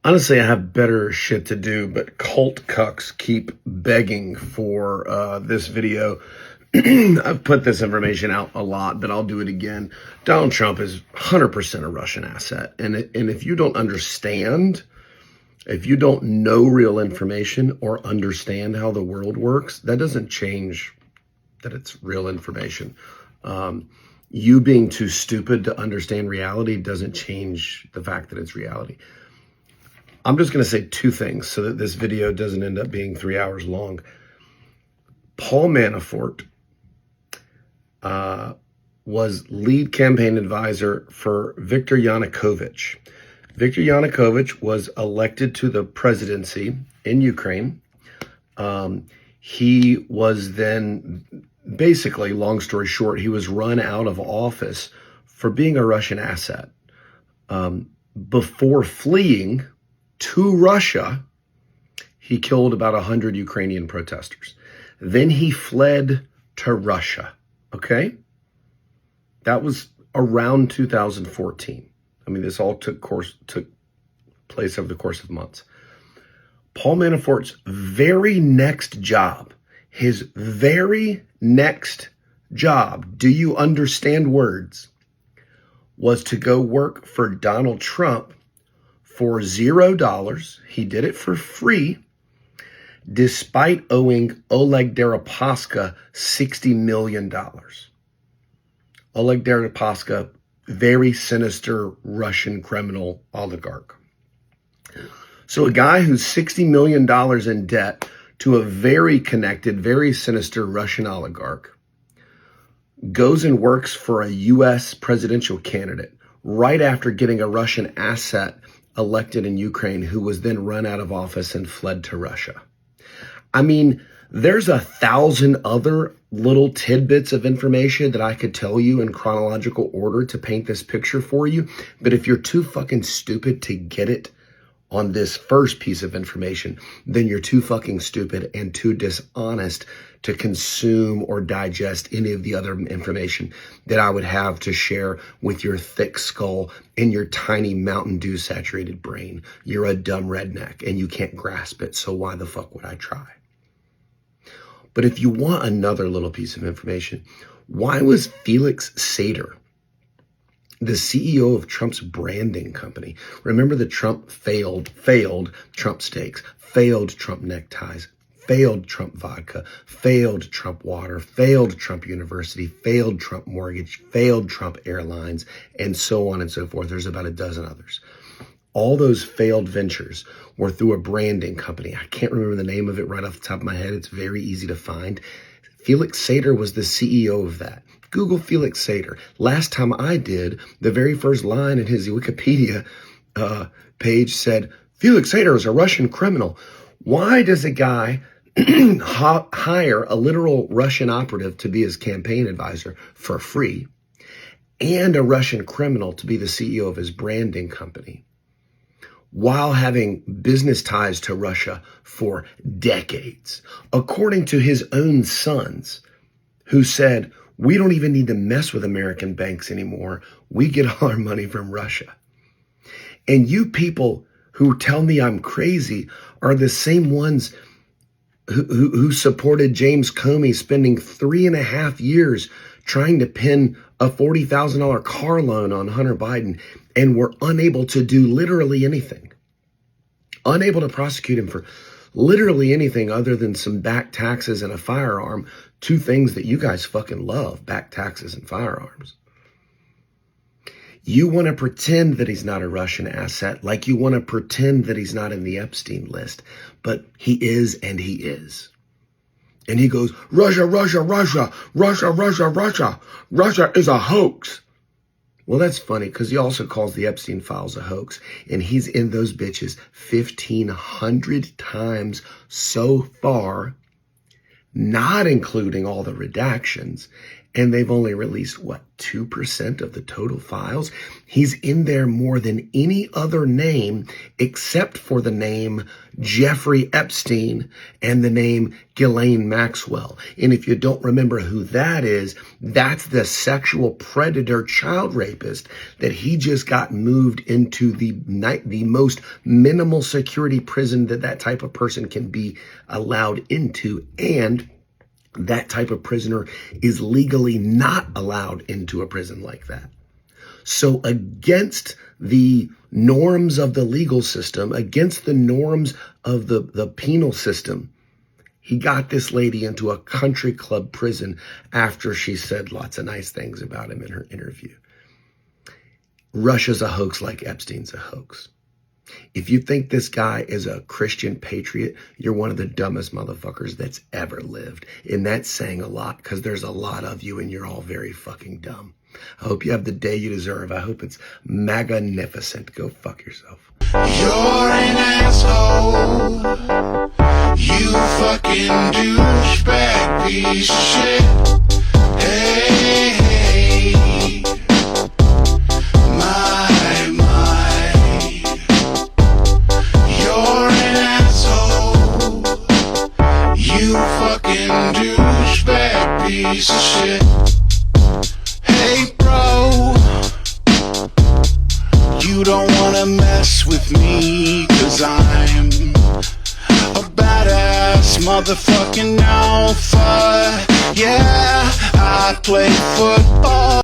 Honestly, I have better shit to do, but cult cucks keep begging for this video. I've put this information out a lot, but I'll do it again. Donald Trump is 100% a Russian asset. And if you don't understand, if you don't know real information or understand how the world works, that doesn't change that it's real information. You being too stupid to understand reality doesn't change the fact that it's reality. I'm just going to say two things so that this video doesn't end up being 3 hours long. Paul Manafort was lead campaign advisor for Viktor Yanukovych. Viktor Yanukovych was elected to the presidency in Ukraine. He was then, basically, long story short, he was run out of office for being a Russian asset. Before fleeing to Russia, he killed about 100 Ukrainian protesters. Then he fled to Russia, okay? That was around 2014. I mean, this all took place over the course of months. Paul Manafort's very next job, his very next job, do you understand words, was to go work for Donald Trump for $0. He did it for free, despite owing Oleg Deripaska $60 million. Oleg Deripaska, very sinister Russian criminal oligarch. So a guy who's $60 million in debt to a very connected, very sinister Russian oligarch goes and works for a U.S. presidential candidate right after getting a Russian asset elected in Ukraine who was then run out of office and fled to Russia. I mean, there's 1,000 other little tidbits of information that I could tell you in chronological order to paint this picture for you. But if you're too fucking stupid to get it on this first piece of information, then you're too fucking stupid and too dishonest to consume or digest any of the other information that I would have to share with your thick skull and your tiny Mountain Dew saturated brain. You're a dumb redneck and you can't grasp it, so why the fuck would I try? But if you want another little piece of information, why was Felix Sater the CEO of Trump's branding company? Remember that Trump failed Trump steaks, failed Trump neckties, failed Trump vodka, failed Trump water, failed Trump University, failed Trump mortgage, failed Trump airlines, and so on and so forth. There's about a dozen others. All those failed ventures were through a branding company. I can't remember the name of it right off the top of my head. It's very easy to find. Felix Sater was the CEO of that. Google Felix Sater. Last time I did, the very first line in his Wikipedia page said, Felix Sater is a Russian criminal. Why does a guy hire a literal Russian operative to be his campaign advisor for free and a Russian criminal to be the CEO of his branding company while having business ties to Russia for decades? According to his own sons, who said, we don't even need to mess with American banks anymore. We get all our money from Russia. And you people who tell me I'm crazy are the same ones who supported James Comey spending 3.5 years trying to pin a $40,000 car loan on Hunter Biden and were unable to do literally anything. Unable to prosecute him for literally anything other than some back taxes and a firearm. Two things that you guys fucking love, back taxes and firearms. You want to pretend that he's not a Russian asset, like you want to pretend that he's not in the Epstein list, but he is, and he is. And he goes, Russia, Russia, Russia, Russia, Russia, Russia. Russia is a hoax. Well, that's funny because he also calls the Epstein files a hoax, and he's in those bitches 1,500 times so far, not including all the redactions, and they've only released, 2% of the total files? He's in there more than any other name except for the name Jeffrey Epstein and the name Ghislaine Maxwell. And if you don't remember who that is, that's the sexual predator child rapist that he just got moved into the most minimal security prison that type of person can be allowed into. And that type of prisoner is legally not allowed into a prison like that. So against the norms of the legal system, against the norms of the penal system, he got this lady into a country club prison after she said lots of nice things about him in her interview. Russia's a hoax like Epstein's a hoax. If you think this guy is a Christian patriot, you're one of the dumbest motherfuckers that's ever lived. And that's saying a lot because there's a lot of you and you're all very fucking dumb. I hope you have the day you deserve. I hope it's magnificent. Go fuck yourself. You're an asshole. You fucking douchebag piece of shit. Hey, hey. My. You're an asshole. You fucking douchebag piece of shit. Hey, bro. You don't wanna mess with me, 'cause I'm a badass motherfucking alpha. Yeah, I play football.